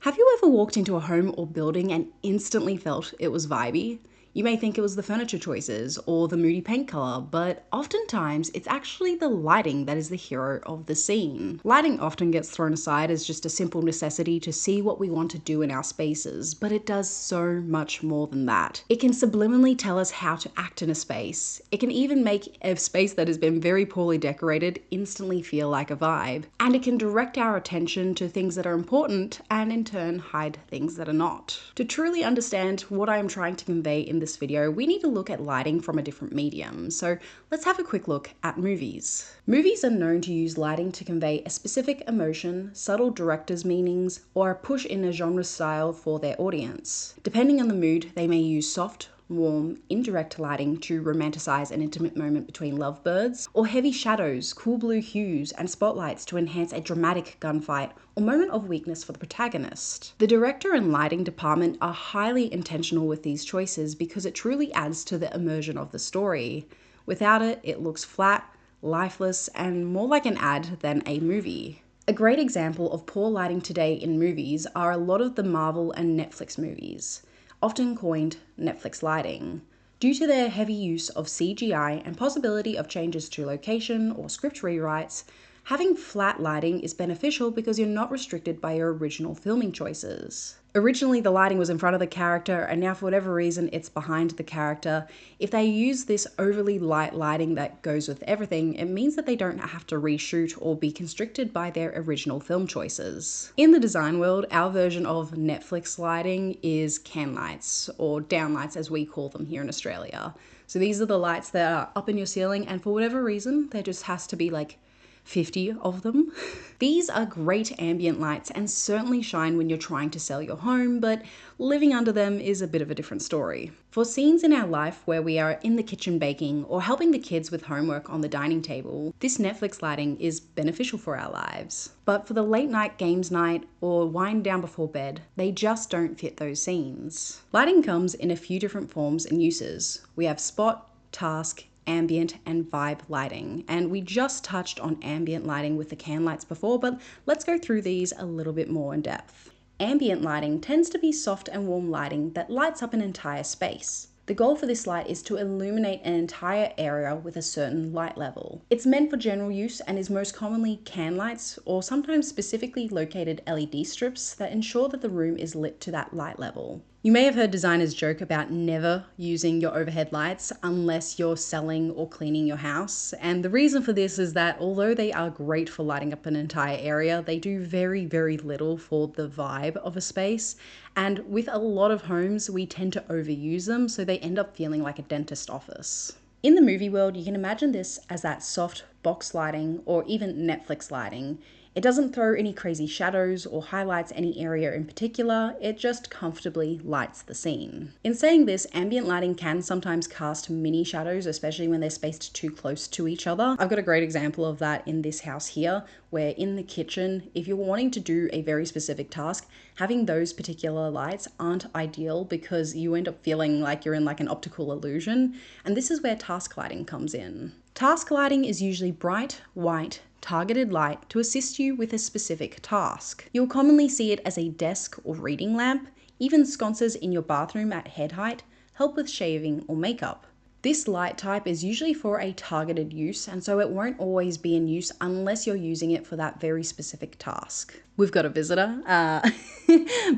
Have you ever walked into a home or building and instantly felt it was vibey? You may think it was the furniture choices or the moody paint color, but oftentimes it's actually the lighting that is the hero of the scene. Lighting often gets thrown aside as just a simple necessity to see what we want to do in our spaces, but it does so much more than that. It can subliminally tell us how to act in a space. It can even make a space that has been very poorly decorated instantly feel like a vibe. And it can direct our attention to things that are important and in turn hide things that are not. To truly understand what I am trying to convey in this video, we need to look at lighting from a different medium. So let's have a quick look at movies. Movies are known to use lighting to convey a specific emotion, subtle director's meanings, or a push in a genre style for their audience. Depending on the mood, they may use soft, warm, indirect lighting to romanticize an intimate moment between lovebirds, or heavy shadows, cool blue hues, and spotlights to enhance a dramatic gunfight or moment of weakness for the protagonist. The director and lighting department are highly intentional with these choices because it truly adds to the immersion of the story. Without it, it looks flat, lifeless, and more like an ad than a movie. A great example of poor lighting today in movies are a lot of the Marvel and Netflix movies, often coined Netflix lighting. Due to their heavy use of CGI and possibility of changes to location or script rewrites, having flat lighting is beneficial because you're not restricted by your original filming choices. Originally, the lighting was in front of the character, and now for whatever reason, it's behind the character. If they use this overly light lighting that goes with everything, it means that they don't have to reshoot or be constricted by their original film choices. In the design world, our version of Netflix lighting is can lights, or down lights as we call them here in Australia. So these are the lights that are up in your ceiling, and for whatever reason, there just has to be like 50 of them. These are great ambient lights and certainly shine when you're trying to sell your home, but living under them is a bit of a different story. For scenes in our life where we are in the kitchen baking or helping the kids with homework on the dining table, this Netflix lighting is beneficial for our lives. But for the late night games night or wind down before bed, they just don't fit those scenes. Lighting comes in a few different forms and uses. We have spot, task, ambient, and vibe lighting. And we just touched on ambient lighting with the can lights before, but let's go through these a little bit more in depth. Ambient lighting tends to be soft and warm lighting that lights up an entire space. The goal for this light is to illuminate an entire area with a certain light level. It's meant for general use and is most commonly can lights or sometimes specifically located LED strips that ensure that the room is lit to that light level. You may have heard designers joke about never using your overhead lights unless you're selling or cleaning your house. And the reason for this is that although they are great for lighting up an entire area, they do very, very little for the vibe of a space. And with a lot of homes, we tend to overuse them, so they end up feeling like a dentist office. In the movie world, you can imagine this as that soft box lighting or even Netflix lighting. It doesn't throw any crazy shadows or highlights any area in particular, it just comfortably lights the scene. In saying this, ambient lighting can sometimes cast mini shadows, especially when they're spaced too close to each other. I've got a great example of that in this house here, where in the kitchen, if you're wanting to do a very specific task, having those particular lights aren't ideal because you end up feeling like you're in like an optical illusion, and this is where task lighting comes in. Task lighting is usually bright, white, targeted light to assist you with a specific task. You'll commonly see it as a desk or reading lamp. Even sconces in your bathroom at head height help with shaving or makeup. This light type is usually for a targeted use, and so it won't always be in use unless you're using it for that very specific task. We've got a visitor.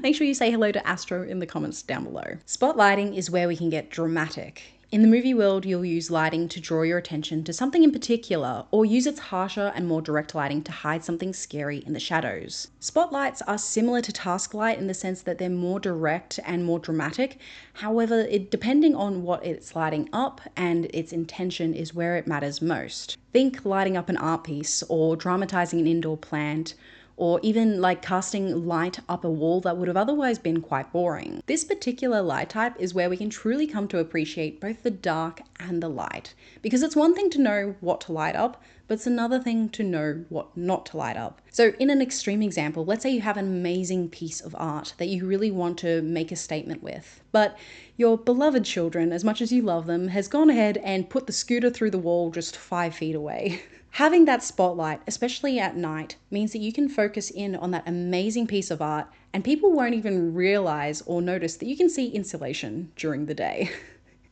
Make sure you say hello to Astro in the comments down below. Spot lighting is where we can get dramatic. In the movie world, you'll use lighting to draw your attention to something in particular, or use its harsher and more direct lighting to hide something scary in the shadows. Spotlights are similar to task light in the sense that they're more direct and more dramatic. However, depending on what it's lighting up and its intention is where it matters most. Think lighting up an art piece or dramatizing an indoor plant, or even like casting light up a wall that would have otherwise been quite boring. This particular light type is where we can truly come to appreciate both the dark and the light, because it's one thing to know what to light up, but it's another thing to know what not to light up. So in an extreme example, let's say you have an amazing piece of art that you really want to make a statement with, but your beloved children, as much as you love them, has gone ahead and put the scooter through the wall just 5 feet away. Having that spotlight, especially at night, means that you can focus in on that amazing piece of art and people won't even realize or notice that you can see installation during the day.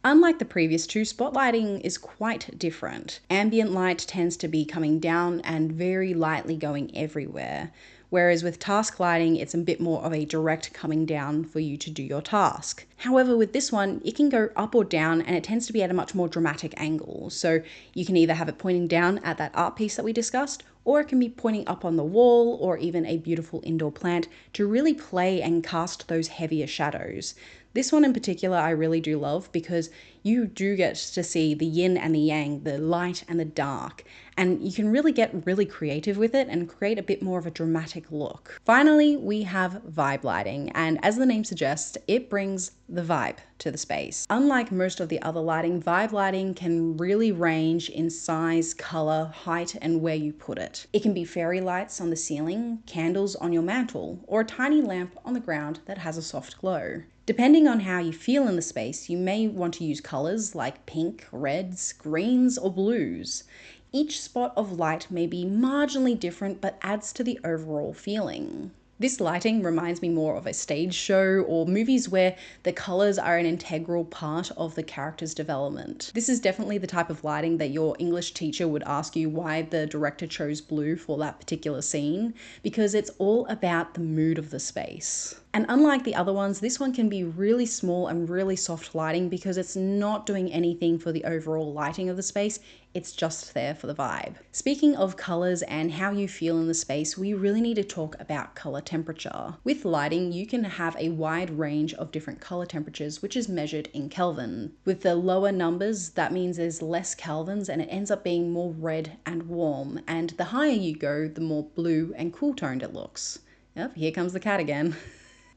Unlike the previous two, spotlighting is quite different. Ambient light tends to be coming down and very lightly going everywhere, whereas with task lighting, it's a bit more of a direct coming down for you to do your task. However, with this one, it can go up or down and it tends to be at a much more dramatic angle. So you can either have it pointing down at that art piece that we discussed, or it can be pointing up on the wall or even a beautiful indoor plant to really play and cast those heavier shadows. This one in particular I really do love because you do get to see the yin and the yang, the light and the dark, and you can really get really creative with it and create a bit more of a dramatic look. Finally, we have vibe lighting, and as the name suggests, it brings the vibe to the space. Unlike most of the other lighting, vibe lighting can really range in size, color, height, and where you put it. It can be fairy lights on the ceiling, candles on your mantle, or a tiny lamp on the ground that has a soft glow. Depending on how you feel in the space, you may want to use colors like pink, reds, greens, or blues. Each spot of light may be marginally different but adds to the overall feeling. This lighting reminds me more of a stage show or movies where the colors are an integral part of the character's development. This is definitely the type of lighting that your English teacher would ask you why the director chose blue for that particular scene, because it's all about the mood of the space. And unlike the other ones, this one can be really small and really soft lighting because it's not doing anything for the overall lighting of the space. It's just there for the vibe. Speaking of colors and how you feel in the space, we really need to talk about color temperature. With lighting, you can have a wide range of different color temperatures, which is measured in Kelvin. With the lower numbers, that means there's less kelvins and it ends up being more red and warm. And the higher you go, the more blue and cool toned it looks. Yep, here comes the cat again.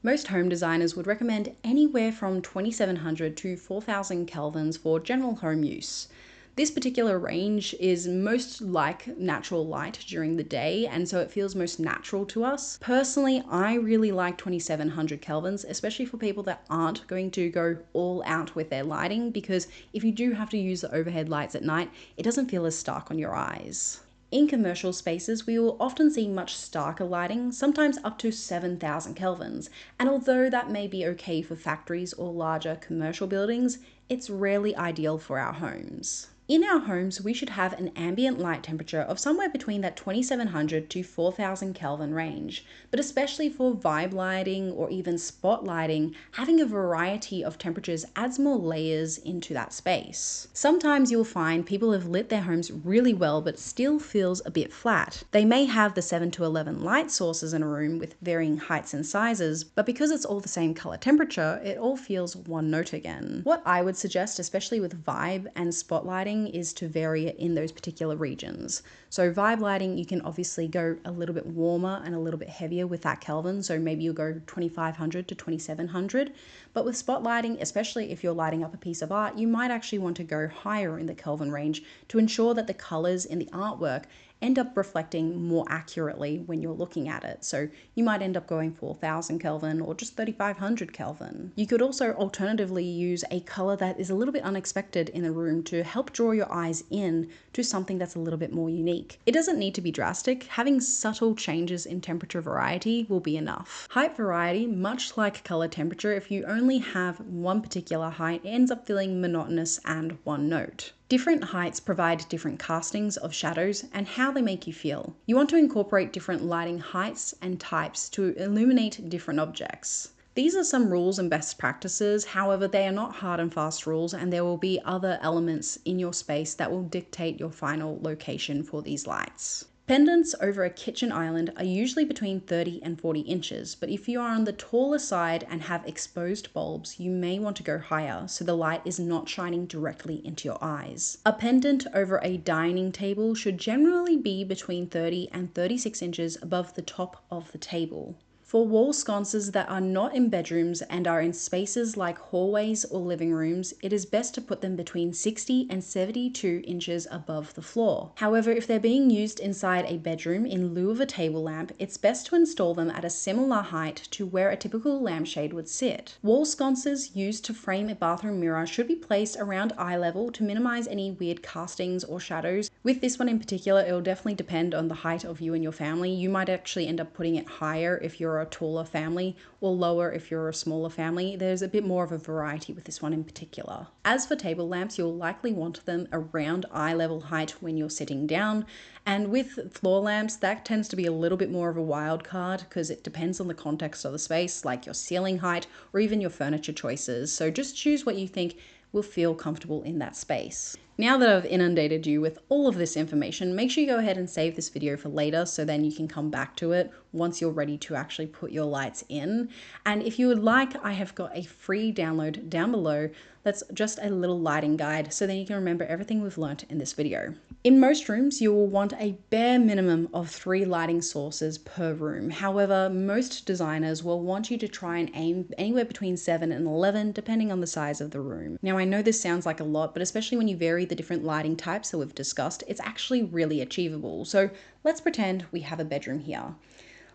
Most home designers would recommend anywhere from 2700 to 4000 kelvins for general home use. This particular range is most like natural light during the day, and so it feels most natural to us. Personally, I really like 2700 kelvins, especially for people that aren't going to go all out with their lighting, because if you do have to use the overhead lights at night, it doesn't feel as stark on your eyes. In commercial spaces, we will often see much starker lighting, sometimes up to 7000 kelvins, and although that may be okay for factories or larger commercial buildings, it's rarely ideal for our homes. In our homes, we should have an ambient light temperature of somewhere between that 2700 to 4000 Kelvin range, but especially for vibe lighting or even spot lighting, having a variety of temperatures adds more layers into that space. Sometimes you'll find people have lit their homes really well but still feels a bit flat. They may have the 7 to 11 light sources in a room with varying heights and sizes, but because it's all the same color temperature, it all feels one note again. What I would suggest, especially with vibe and spot lighting, is to vary it in those particular regions. So vibe lighting, you can obviously go a little bit warmer and a little bit heavier with that Kelvin. So maybe you'll go 2500 to 2700. But with spot lighting, especially if you're lighting up a piece of art, you might actually want to go higher in the Kelvin range to ensure that the colors in the artwork end up reflecting more accurately when you're looking at it. So you might end up going 4000 Kelvin or just 3500 Kelvin. You could also alternatively use a color that is a little bit unexpected in the room to help draw your eyes in to something that's a little bit more unique. It doesn't need to be drastic. Having subtle changes in temperature variety will be enough. Height variety, much like color temperature, if you only have one particular height, it ends up feeling monotonous and one note. Different heights provide different castings of shadows and how they make you feel. You want to incorporate different lighting heights and types to illuminate different objects. These are some rules and best practices, however, they are not hard and fast rules, and there will be other elements in your space that will dictate your final location for these lights. Pendants over a kitchen island are usually between 30 and 40 inches, but if you are on the taller side and have exposed bulbs, you may want to go higher so the light is not shining directly into your eyes. A pendant over a dining table should generally be between 30 and 36 inches above the top of the table. For wall sconces that are not in bedrooms and are in spaces like hallways or living rooms, it is best to put them between 60 and 72 inches above the floor. However, if they're being used inside a bedroom in lieu of a table lamp, it's best to install them at a similar height to where a typical lampshade would sit. Wall sconces used to frame a bathroom mirror should be placed around eye level to minimize any weird castings or shadows. With this one in particular, it will definitely depend on the height of you and your family. You might actually end up putting it higher if you're a taller family or lower if you're a smaller family. There's a bit more of a variety with this one in particular. As for table lamps, you'll likely want them around eye level height when you're sitting down. And with floor lamps, that tends to be a little bit more of a wild card because it depends on the context of the space, like your ceiling height or even your furniture choices. So just choose what you think will feel comfortable in that space. Now that I've inundated you with all of this information, make sure you go ahead and save this video for later so then you can come back to it once you're ready to actually put your lights in. And if you would like, I have got a free download down below that's just a little lighting guide so then you can remember everything we've learnt in this video. In most rooms, you will want a bare minimum of 3 lighting sources per room. However, most designers will want you to try and aim anywhere between 7 and 11 depending on the size of the room. Now I know this sounds like a lot, but especially when you vary the different lighting types that we've discussed, it's actually really achievable. So let's pretend we have a bedroom here.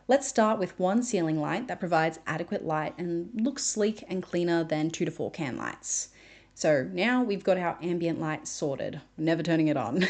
Let's start with one ceiling light that provides adequate light and looks sleek and cleaner than 2 to 4 can lights. So now we've got our ambient light sorted, never turning it on.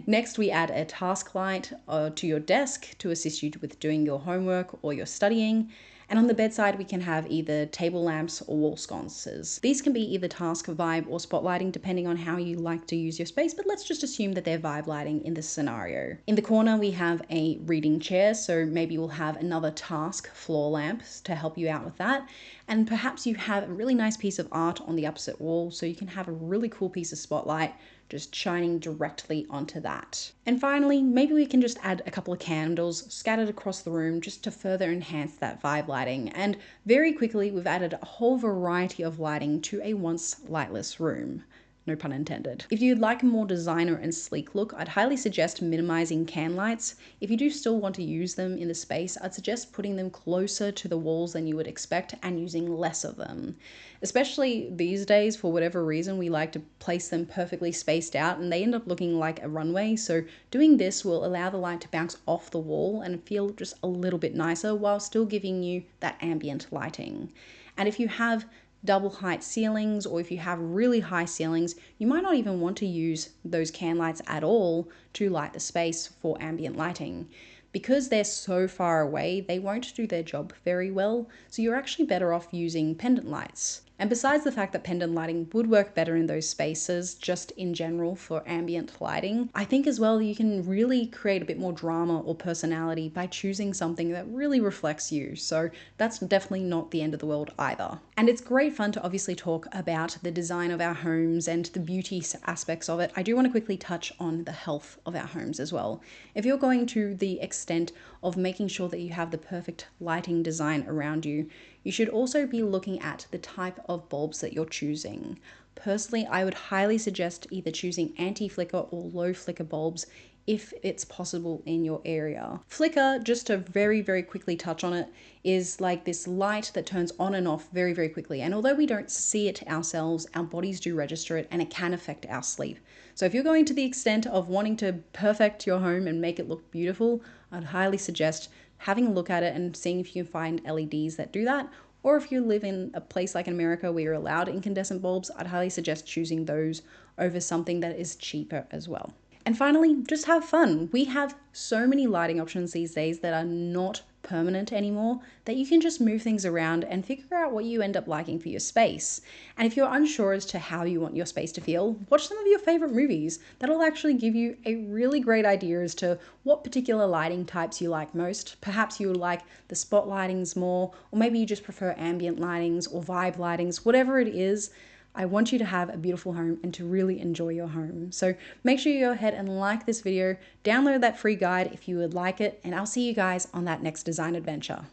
Next, we add a task light to your desk to assist you with doing your homework or your studying. And on the bedside, we can have either table lamps or wall sconces. These can be either task, vibe, or spotlighting depending on how you like to use your space, but let's just assume that they're vibe lighting in this scenario. In the corner, we have a reading chair, so maybe we'll have another task floor lamp to help you out with that. And perhaps you have a really nice piece of art on the opposite wall, so you can have a really cool piece of spotlight just shining directly onto that. And finally, maybe we can just add a couple of candles scattered across the room just to further enhance that vibe lighting. And very quickly, we've added a whole variety of lighting to a once lightless room. No pun intended. If you'd like a more designer and sleek look, I'd highly suggest minimizing can lights. If you do still want to use them in the space, I'd suggest putting them closer to the walls than you would expect and using less of them. Especially these days, for whatever reason, we like to place them perfectly spaced out and they end up looking like a runway. So doing this will allow the light to bounce off the wall and feel just a little bit nicer while still giving you that ambient lighting. And if you have double height ceilings, or if you have really high ceilings, you might not even want to use those can lights at all to light the space for ambient lighting. Because they're so far away, they won't do their job very well, so you're actually better off using pendant lights. And besides the fact that pendant lighting would work better in those spaces, just in general for ambient lighting, I think as well you can really create a bit more drama or personality by choosing something that really reflects you. So that's definitely not the end of the world either. And it's great fun to obviously talk about the design of our homes and the beauty aspects of it. I do want to quickly touch on the health of our homes as well. If you're going to the extent of making sure that you have the perfect lighting design around you, you should also be looking at the type of bulbs that you're choosing. Personally, I would highly suggest either choosing anti-flicker or low flicker bulbs if it's possible in your area. Flicker, just to very, very quickly touch on it, is like this light that turns on and off very, very quickly. And although we don't see it ourselves, our bodies do register it and it can affect our sleep. So if you're going to the extent of wanting to perfect your home and make it look beautiful, I'd highly suggest having a look at it and seeing if you can find LEDs that do that. Or if you live in a place like in America where you're allowed incandescent bulbs, I'd highly suggest choosing those over something that is cheaper as well. And finally, just have fun. We have so many lighting options these days that are not permanent anymore that you can just move things around and figure out what you end up liking for your space. And if you're unsure as to how you want your space to feel, watch some of your favorite movies. That'll actually give you a really great idea as to what particular lighting types you like most. Perhaps you like the spot lightings more, or maybe you just prefer ambient lightings or vibe lightings, whatever it is. I want you to have a beautiful home and to really enjoy your home. So make sure you go ahead and like this video, download that free guide if you would like it, and I'll see you guys on that next design adventure.